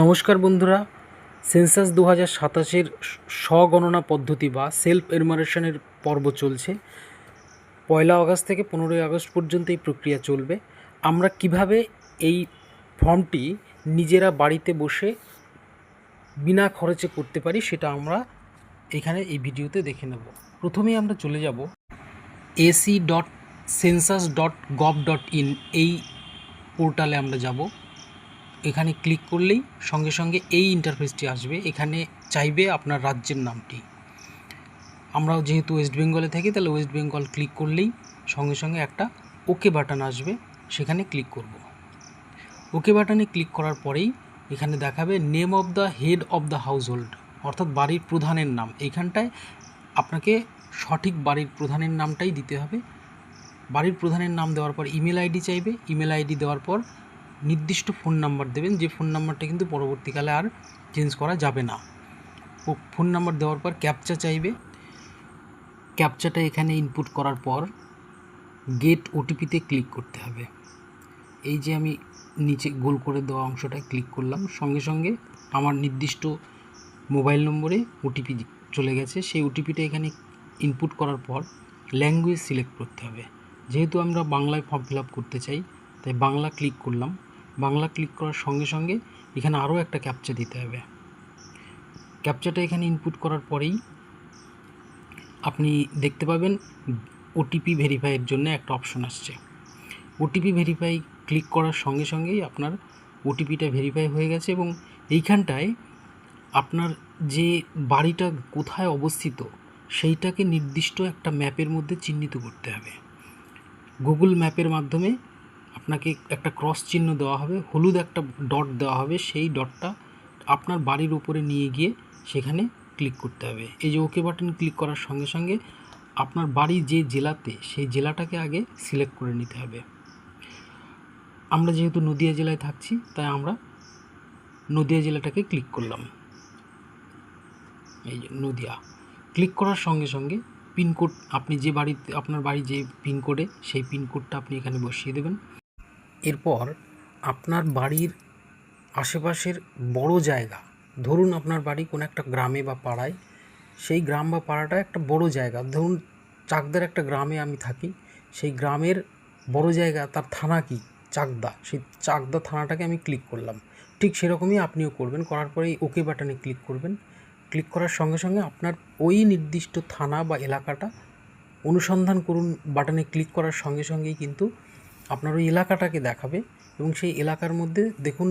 নমস্কার বন্ধুরা, সেন্সাস 2027-এর স্বগণনা পদ্ধতি বা সেলফ এনুমারেশনের পর্ব চলছে। 1 আগস্ট থেকে 15 আগস্ট পর্যন্ত এই প্রক্রিয়া চলবে। আমরা কিভাবে এই ফর্মটি নিজেরা বাড়িতে বসে বিনা খরচে করতে পারি সেটা আমরা এখানে এই ভিডিওতে দেখে নেব। প্রথমেই আমরা চলে যাব ac.census.gov.in এই পোর্টালে আমরা যাব। এখানে ক্লিক করলেই সঙ্গে সঙ্গে এই ইন্টারফেসটি আসবে। এখানে চাইবে আপনার রাজ্যের নামটি। আমরা যেহেতু ওয়েস্ট বেঙ্গলে থাকি, তাহলে ওয়েস্ট বেঙ্গল ক্লিক করলেই সঙ্গে সঙ্গে একটা ওকে বাটন আসবে, সেখানে ক্লিক করব। ওকে বাটনে ক্লিক করার পরেই এখানে দেখাবে name of the head of the house hold, অর্থাৎ বাড়ির প্রধানের নাম। এইখানটায় আপনাকে সঠিক বাড়ির প্রধানের নামটাই দিতে হবে। বাড়ির প্রধানের নাম দেওয়ার পর ইমেল আইডি চাইবে। ইমেল আইডি দেওয়ার পর নির্দিষ্ট ফোন নাম্বার দেবেন, যে ফোন নাম্বারটা কিন্তু পরবর্তীকালে আর চেঞ্জ করা যাবে না। ফোন নাম্বার দেওয়ার পর ক্যাপচা চাইবে। ক্যাপচাটা এখানে ইনপুট করার পর গেট ওটিপিতে ক্লিক করতে হবে। এই যে আমি নিচে গোল করে দেওয়া অংশটায় ক্লিক করলাম, সঙ্গে সঙ্গে আমার নির্দিষ্ট মোবাইল নম্বরে ওটিপি চলে গেছে। সেই ওটিপিটা এখানে ইনপুট করার পর ল্যাঙ্গুয়েজ সিলেক্ট করতে হবে। যেহেতু আমরা বাংলায় ফর্ম ফিল আপ করতে চাই, তাই বাংলা ক্লিক করলাম। বাংলা ক্লিক করার সঙ্গে সঙ্গে এখানে আরও একটা ক্যাপচা দিতে হবে। ক্যাপচাটা এখানে ইনপুট করার পরেই আপনি দেখতে পাবেন ওটিপি ভেরিফাইয়ের জন্য একটা অপশন আসছে। ওটিপি ভেরিফাই ক্লিক করার সঙ্গে সঙ্গেই আপনার ওটিপিটা ভেরিফাই হয়ে গেছে এবং এইখানটায় আপনার যে বাড়িটা কোথায় অবস্থিত সেইটাকে নির্দিষ্ট একটা ম্যাপের মধ্যে চিহ্নিত করতে হবে। গুগল ম্যাপের মাধ্যমে আপনাকে একটা ক্রস চিহ্ন দেওয়া হবে, হলুদ একটা ডট দেওয়া হবে। সেই ডটটা আপনার বাড়ির উপরে নিয়ে গিয়ে সেখানে ক্লিক করতে হবে। এই যে ওকে বাটন ক্লিক করার সঙ্গে সঙ্গে আপনার বাড়ি যে জেলাতে, সেই জেলাটাকে আগে সিলেক্ট করে নিতে হবে। আমরা যেহেতু নদিয়া জেলায় থাকছি, তাই আমরা নদিয়া জেলাটাকে ক্লিক করলাম। এই যে নদিয়া ক্লিক করার সঙ্গে সঙ্গে পিনকোড, আপনি যে বাড়িতে, আপনার বাড়ি যে পিনকোডে, সেই পিনকোডটা আপনি এখানে বসিয়ে দেবেন। এরপর আপনার বাড়ির আশেপাশের বড় জায়গা, ধরুন আপনার বাড়ি কোনো একটা গ্রামে বা পাড়ায়, সেই গ্রাম বা পাড়াটা একটা বড় জায়গা। ধরুন চাকদার একটা গ্রামে আমি থাকি, সেই গ্রামের বড় জায়গা, তার থানা কি চাকদা, সেই চাকদা থানাটাকে আমি ক্লিক করলাম। ঠিক সেরকমই আপনিও করবেন। করার পরে ওকে বাটনে ক্লিক করবেন। ক্লিক করার সঙ্গে সঙ্গে আপনার ওই নির্দিষ্ট থানা বা এলাকাটা অনুসন্ধান করুন বাটনে ক্লিক করার সঙ্গে সঙ্গেই কিন্তু আপনার ওই এলাকাটাকে দেখাবে এবং সেই এলাকার মধ্যে দেখুন